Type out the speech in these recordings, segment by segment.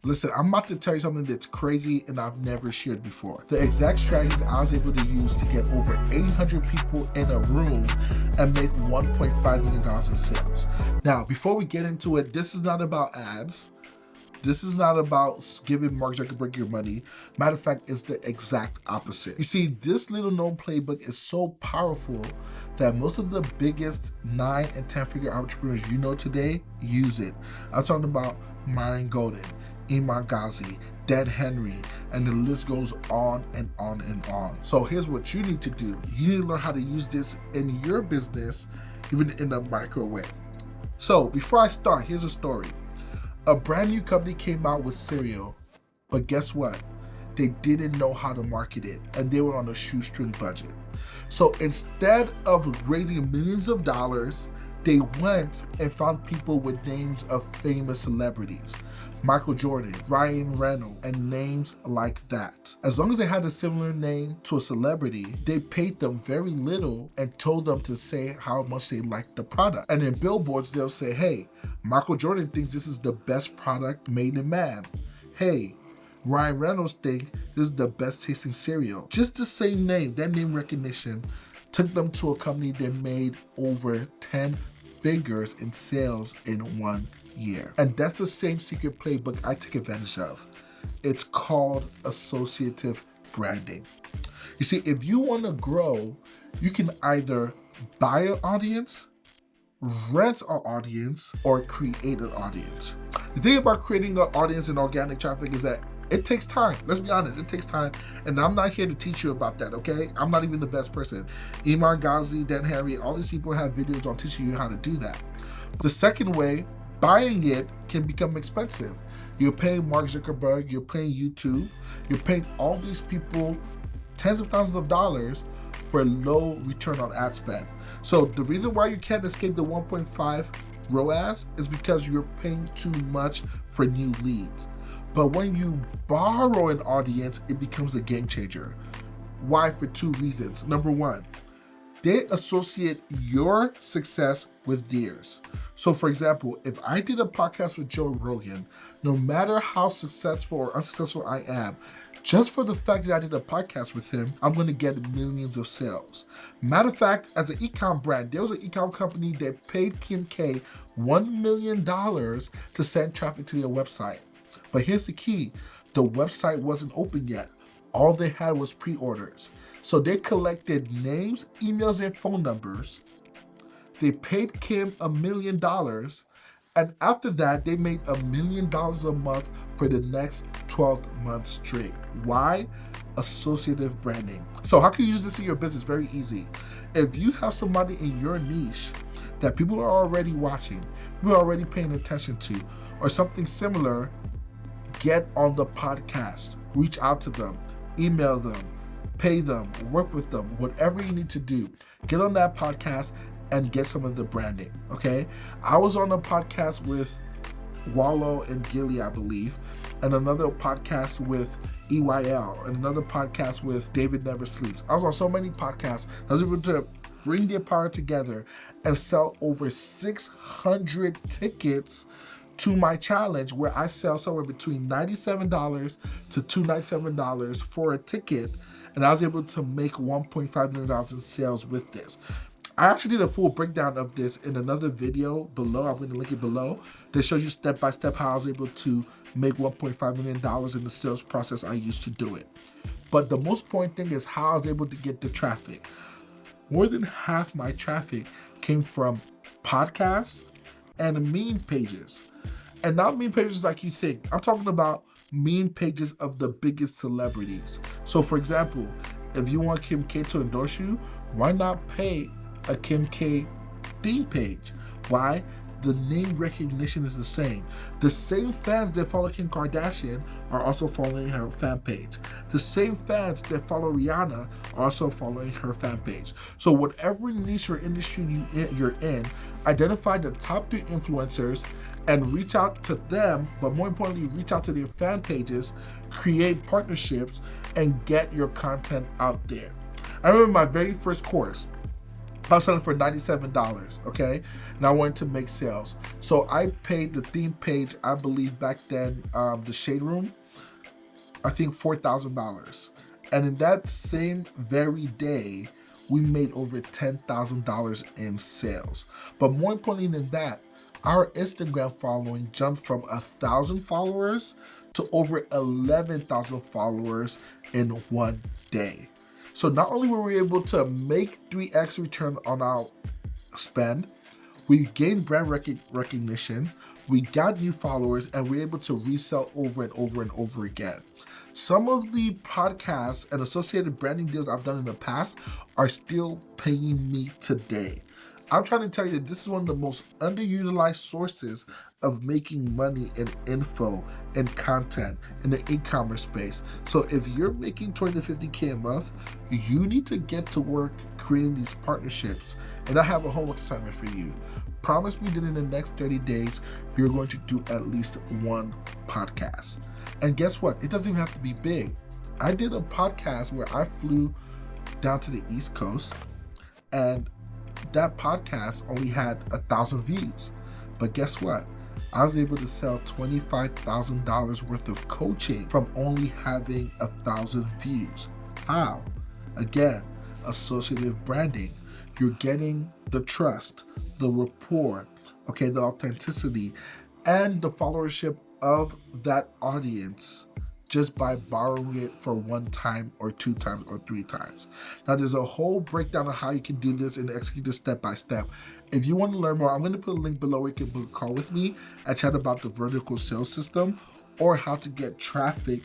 Listen, I'm about to tell you something that's crazy and I've never shared before. The exact strategies I was able to use to get over 800 people in a room and make $1.5 million in sales. Now, before we get into it, this is not about ads. This is not about giving Mark Zuckerberg your money. Matter of fact, it's the exact opposite. You see, this little known playbook is so powerful that most of the biggest 9 and 10 figure entrepreneurs you know today use it. I'm talking about Myron Golden, Iman Ghazi, Dan Henry, and the list goes on and on and on. So here's what you need to do. You need to learn how to use this in your business, even in a micro way. So before I start, here's a story. A brand new company came out with cereal, but guess what? They didn't know how to market it, and they were on a shoestring budget. So instead of raising millions of dollars, they went and found people with names of famous celebrities. Michael Jordan, Ryan Reynolds, and names like that. As long as they had a similar name to a celebrity, they paid them very little and told them to say how much they liked the product. And in billboards, they'll say, hey, Michael Jordan thinks this is the best product made in man. Hey, Ryan Reynolds thinks this is the best tasting cereal. Just the same name, that name recognition took them to a company that made over 10 figures in sales in 1 year. And that's the same secret playbook I took advantage of. It's called associative branding. You see, if you want to grow, you can either buy an audience, rent an audience, or create an audience. The thing about creating an audience in organic traffic is that it takes time. Let's be honest, it takes time. And I'm not here to teach you about that, okay? I'm not even the best person. Iman Ghazi, Dan Henry, all these people have videos on teaching you how to do that. The second way, buying it can become expensive. You're paying Mark Zuckerberg, you're paying YouTube, you're paying all these people tens of thousands of dollars for low return on ad spend. So the reason why you can't escape the 1.5 ROAS is because you're paying too much for new leads. But when you borrow an audience, it becomes a game changer. Why? For 2 reasons. Number 1, they associate your success with theirs. So for example, if I did a podcast with Joe Rogan, no matter how successful or unsuccessful I am, just for the fact that I did a podcast with him, I'm gonna get millions of sales. Matter of fact, as an e-com brand, there was an e-com company that paid Kim K $1 million to send traffic to their website. But here's the key, the website wasn't open yet. All they had was pre-orders. So they collected names, emails, and phone numbers. They paid Kim $1 million. And after that, they made $1 million a month for the next 12 months straight. Why? Associative branding. So how can you use this in your business? Very easy. If you have somebody in your niche that people are already watching, people are already paying attention to, or something similar, get on the podcast, reach out to them, email them, pay them, work with them, whatever you need to do. Get on that podcast and get some of the branding, okay? I was on a podcast with Wallow and Gilly, I believe, and another podcast with EYL, and another podcast with David Never Sleeps. I was on so many podcasts. I was able to bring their power together and sell over 600 tickets to my challenge, where I sell somewhere between $97 to $297 for a ticket, and I was able to make $1.5 million in sales with this. I actually did a full breakdown of this in another video below. I'm going to link it below that shows you step by step how I was able to make $1.5 million in the sales process I used to do it. But the most important thing is how I was able to get the traffic. More than half my traffic came from podcasts and meme pages. And not meme pages like you think. I'm talking about meme pages of the biggest celebrities. So for example, if you want Kim K to endorse you, why not pay a Kim K theme page? Why? The name recognition is the same. The same fans that follow Kim Kardashian are also following her fan page. The same fans that follow Rihanna are also following her fan page. So whatever niche or industry you're in, identify the top 3 influencers and reach out to them, but more importantly, reach out to their fan pages, create partnerships, and get your content out there. I remember my very first course. I was selling for $97, okay? And I wanted to make sales. So I paid the theme page, I believe back then, the Shade Room, I think $4,000. And in that same very day, we made over $10,000 in sales. But more importantly than that, our Instagram following jumped from 1,000 followers to over 11,000 followers in one day. So not only were we able to make 3x return on our spend, we gained brand recognition, we got new followers, and we're able to resell over and over and over again. Some of the podcasts and associated branding deals I've done in the past are still paying me today. I'm trying to tell you that this is one of the most underutilized sources of making money in info and content in the e-commerce space. So if you're making 20 to 50K a month, you need to get to work creating these partnerships. And I have a homework assignment for you. Promise me that in the next 30 days, you're going to do at least one podcast. And guess what? It doesn't even have to be big. I did a podcast where I flew down to the East Coast, and that podcast only had 1,000 views. But guess what? I was able to sell $25,000 worth of coaching from only having 1,000 views. How? Again, associative branding. You're getting the trust, the rapport, okay, the authenticity, and the followership of that audience just by borrowing it for one time or 2 times or 3 times. Now there's a whole breakdown of how you can do this and execute this step by step. If you want to learn more, I'm going to put a link below where you can book a call with me and chat about the vertical sales system or how to get traffic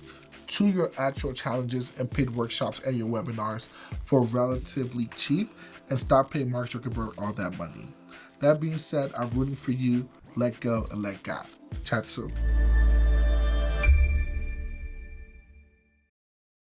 to your actual challenges and paid workshops and your webinars for relatively cheap and stop paying Mark Zuckerberg all that money. That being said, I'm rooting for you. Let go and let God. Chat soon.